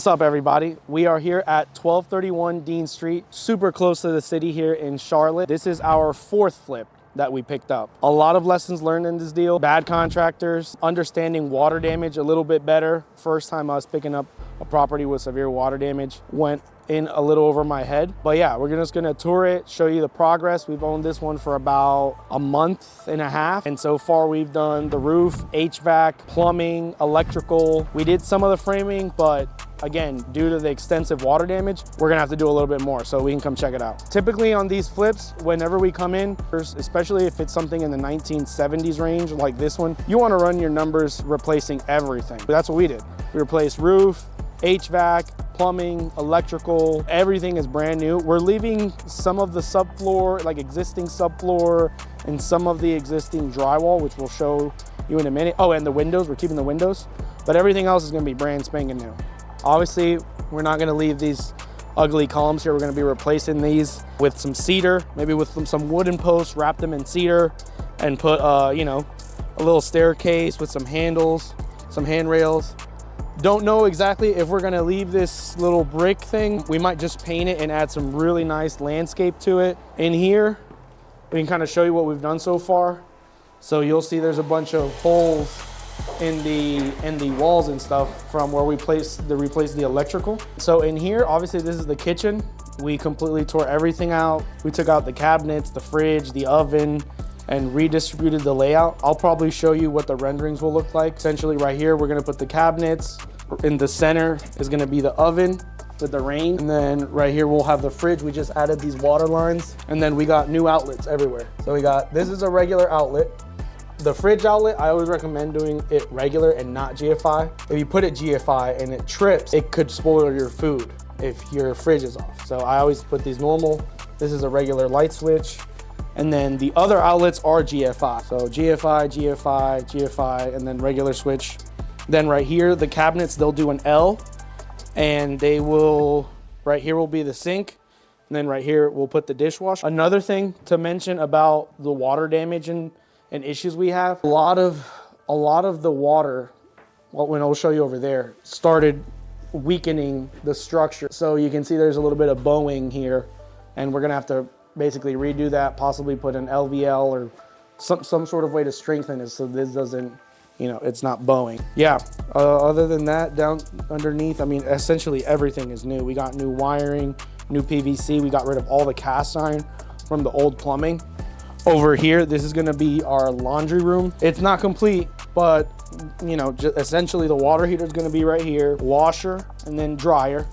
What's up, everybody? We are here at 1231 Dean Street, super close to the city here in Charlotte. This is our fourth flip that we picked up. A lot of lessons learned in this deal. Bad contractors, understanding water damage a little bit better. First time I was picking up a property with severe water damage, went in a little over my head. But yeah, we're just gonna tour it, show you the progress. We've owned this one for about a month and a half. And so far we've done the roof, HVAC, plumbing, electrical. We did some of the framing, but again, due to the extensive water damage, we're gonna have to do a little bit more, so we can come check it out. Typically on these flips, whenever we come in, especially if it's something in the 1970s range like this one, you wanna run your numbers replacing everything. But that's what we did. We replaced roof, HVAC, plumbing, electrical, everything is brand new. We're leaving some of the subfloor, like existing subfloor, and some of the existing drywall, which we'll show you in a minute. Oh, and the windows, we're keeping the windows, but everything else is gonna be brand spanking new. Obviously, we're not gonna leave these ugly columns here. We're gonna be replacing these with some cedar, maybe with some wooden posts, wrap them in cedar, and put, you know, a little staircase with some handles, some handrails. Don't know exactly if we're gonna leave this little brick thing. We might just paint it and add some really nice landscape to it. In here, we can kind of show you what we've done so far. So you'll see there's a bunch of holes in the walls and stuff from where we replaced the electrical. So in here, obviously this is the kitchen. We completely tore everything out. We took out the cabinets, the fridge, the oven, and redistributed the layout. I'll probably show you what the renderings will look like. Essentially right here, we're gonna put the cabinets. In the center is gonna be the oven with the range. And then right here, we'll have the fridge. We just added these water lines. And then we got new outlets everywhere. So this is a regular outlet. The fridge outlet, I always recommend doing it regular and not GFI. If you put it GFI and it trips, it could spoil your food if your fridge is off. So I always put these normal. This is a regular light switch. And then the other outlets are GFI. So GFI, GFI, GFI, and then regular switch. Then right here, the cabinets, they'll do an L, and they will, right here will be the sink. And then right here, we'll put the dishwasher. Another thing to mention about the water damage and issues we have, a lot of the water, when I'll show you over there, started weakening the structure. So you can see there's a little bit of bowing here, and we're gonna have to basically redo that, possibly put an LVL or some sort of way to strengthen it so this doesn't, you know, it's not bowing. Yeah, other than that, down underneath, I mean, essentially everything is new. We got new wiring, new PVC. We got rid of all the cast iron from the old plumbing. Over here, this is gonna be our laundry room. It's not complete, but you know, essentially the water heater is gonna be right here, washer, and then dryer.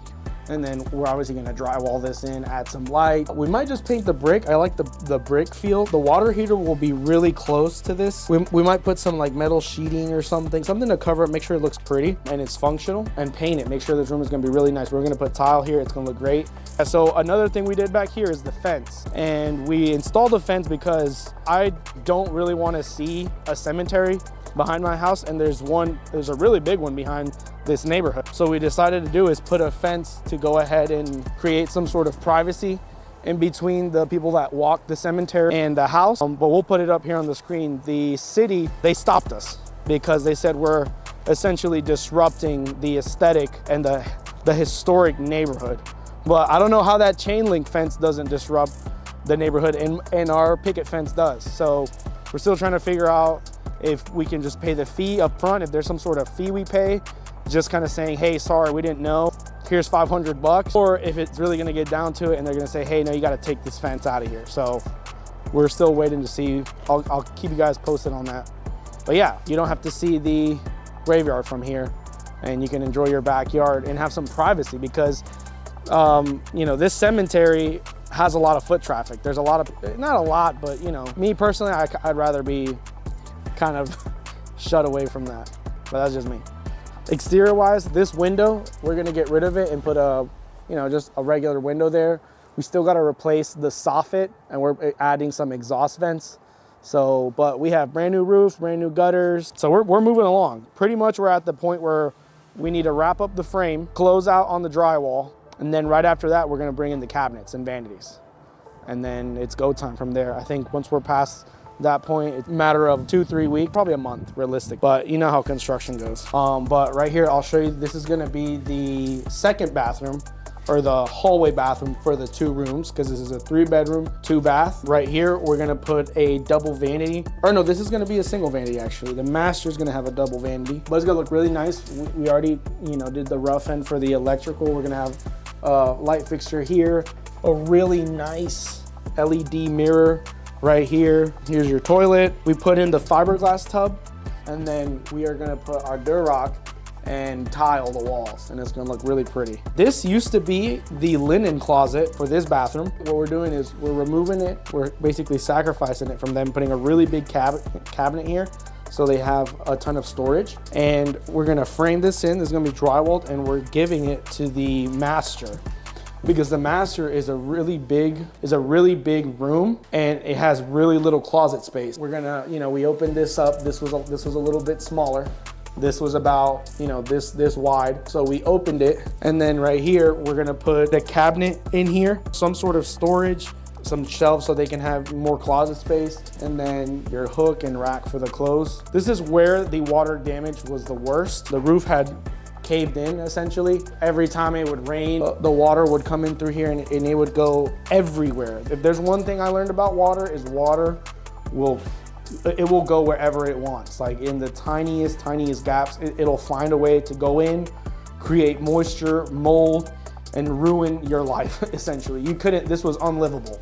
And then we're obviously gonna drywall this in, add some light. We might just paint the brick. I like the brick feel. The water heater will be really close to this. We might put some like metal sheeting or something to cover it, make sure it looks pretty and it's functional, and paint it. Make sure this room is gonna be really nice. We're gonna put tile here, it's gonna look great. So another thing we did back here is the fence. And we installed the fence because I don't really wanna see a cemetery behind my house, and there's a really big one behind this neighborhood. So we decided to do is put a fence to go ahead and create some sort of privacy in between the people that walk the cemetery and the house. But we'll put it up here on the screen. The city, they stopped us because they said we're essentially disrupting the aesthetic and the historic neighborhood. But I don't know how that chain link fence doesn't disrupt the neighborhood, and our picket fence does. So we're still trying to figure out if we can just pay the fee up front, if there's some sort of fee we pay, just kind of saying, hey, sorry, we didn't know, here's 500 bucks. Or if it's really gonna get down to it and they're gonna say, hey, no, you gotta take this fence out of here. So we're still waiting to see. I'll keep you guys posted on that. But yeah, you don't have to see the graveyard from here, and you can enjoy your backyard and have some privacy because, you know, this cemetery has a lot of foot traffic. There's a lot of, not a lot, but you know, me personally, I'd rather be kind of shut away from that, but that's just me. Exterior wise, this window, we're gonna get rid of it and put a, you know, just a regular window there. We still gotta replace the soffit, and we're adding some exhaust vents. So, but we have brand new roofs, brand new gutters. So we're moving along. Pretty much we're at the point where we need to wrap up the frame, close out on the drywall, and then right after that, we're gonna bring in the cabinets and vanities. And then it's go time from there. I think once we're past that point, it's a matter of 2-3 weeks, probably a month, realistic. But you know how construction goes. But right here, I'll show you, this is gonna be the second bathroom, or the hallway bathroom for the 2 rooms, because this is a 3-bedroom, 2-bath. Right here, we're gonna put a double vanity. Or no, this is gonna be a single vanity actually. The master is gonna have a double vanity, but it's gonna look really nice. We already, you know, did the rough end for the electrical. We're gonna have a light fixture here, a really nice LED mirror right here. Here's your toilet. We put in the fiberglass tub, and then we are gonna put our Durock and tile the walls, and it's gonna look really pretty. This used to be the linen closet for this bathroom. What we're doing is we're removing it. We're basically sacrificing it from them, putting a really big cabinet here, so they have a ton of storage. And we're gonna frame this in. This is gonna be drywalled, and we're giving it to the master, because the master is a really big room, and it has really little closet space. We're gonna, you know, we opened this up. This was a little bit smaller. This was about, you know, this wide. So we opened it, and then right here, we're gonna put the cabinet in here, some sort of storage, some shelves so they can have more closet space, and then your hook and rack for the clothes. This is where the water damage was the worst. The roof had caved in essentially. Every time it would rain, the water would come in through here, and it would go everywhere. If there's one thing I learned about water, is water will go wherever it wants. Like in the tiniest gaps, it'll find a way to go in, create moisture, mold, and ruin your life, essentially. This was unlivable.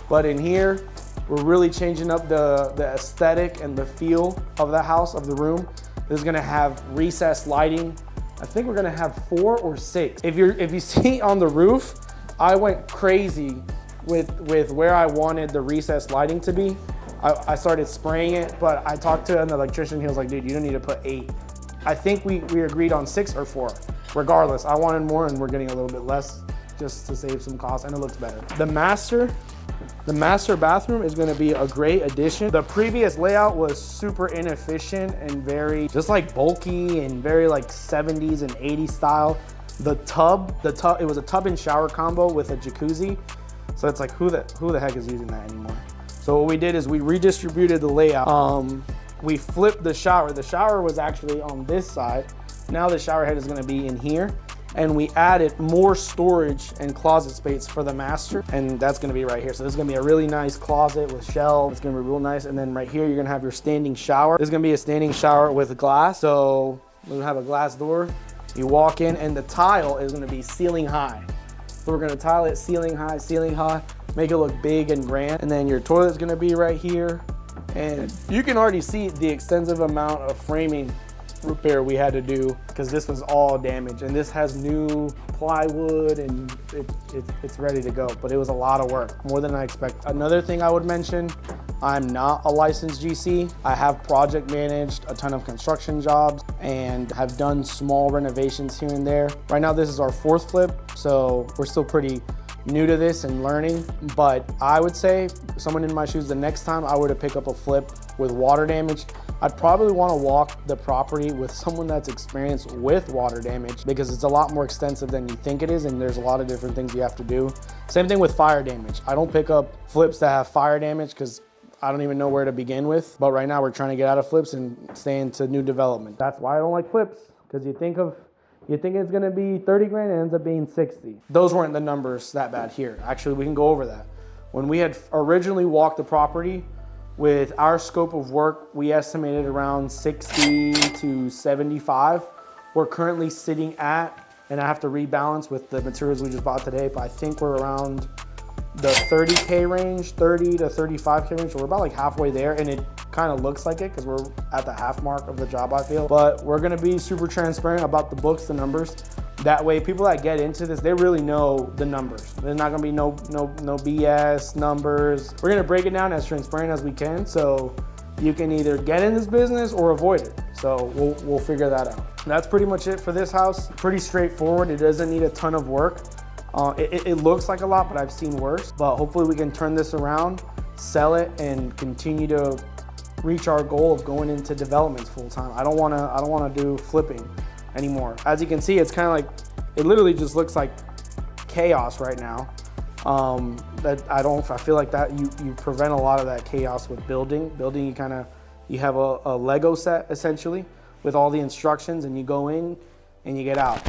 But in here, we're really changing up the aesthetic and the feel of the house, of the room. This is gonna have recessed lighting. I think we're gonna have 4 or 6. If you see on the roof, I went crazy with where I wanted the recessed lighting to be. I started spraying it, but I talked to an electrician. He was like, dude, you don't need to put 8. I think we agreed on 6 or 4. Regardless, I wanted more, and we're getting a little bit less just to save some cost, and it looks better. The master bathroom is gonna be a great addition. The previous layout was super inefficient and very just like bulky and very like 70s and 80s style. The tub, it was a tub and shower combo with a jacuzzi. So it's like, who the heck is using that anymore? So what we did is we redistributed the layout. We flipped the shower. The shower was actually on this side. Now the shower head is gonna be in here. And we added more storage and closet space for the master, and that's gonna be right here. So this is gonna be a really nice closet with shelves. It's gonna be real nice. And then right here, you're gonna have your standing shower. This is gonna be a standing shower with glass. So we're gonna have a glass door. You walk in, and the tile is gonna be ceiling high. So we're gonna tile it ceiling high, make it look big and grand. And then your toilet's gonna be right here. And you can already see the extensive amount of framing repair we had to do, because this was all damaged, and this has new plywood, and it's ready to go. But it was a lot of work, more than I expected. Another thing I would mention, I'm not a licensed GC. I have project managed a ton of construction jobs and have done small renovations here and there. Right now, this is our 4th flip, so we're still pretty new to this and learning. But I would say, someone in my shoes, the next time I were to pick up a flip with water damage, I'd probably want to walk the property with someone that's experienced with water damage, because it's a lot more extensive than you think it is, and there's a lot of different things you have to do. Same thing with fire damage. I don't pick up flips that have fire damage because I don't even know where to begin with. But right now we're trying to get out of flips and stay into new development. That's why I don't like flips, because you think it's gonna be 30 grand, and it ends up being 60. Those weren't the numbers that bad here. Actually, we can go over that. When we had originally walked the property, with our scope of work, we estimated around 60 to 75. We're currently sitting at, and I have to rebalance with the materials we just bought today, but I think we're around the 30K range, 30 to 35K range. So we're about like halfway there, and it kind of looks like it because we're at the half mark of the job, I feel. But we're gonna be super transparent about the books, the numbers. That way, people that get into this, they really know the numbers. There's not gonna be no BS numbers. We're gonna break it down as transparent as we can, so you can either get in this business or avoid it. So we'll figure that out. That's pretty much it for this house. Pretty straightforward. It doesn't need a ton of work. It looks like a lot, but I've seen worse. But hopefully we can turn this around, sell it, and continue to reach our goal of going into developments full time. I don't wanna do flipping anymore. As you can see, it's kind of like, it literally just looks like chaos right now. I feel like that you prevent a lot of that chaos with building. Building, you have a Lego set essentially with all the instructions, and you go in and you get out.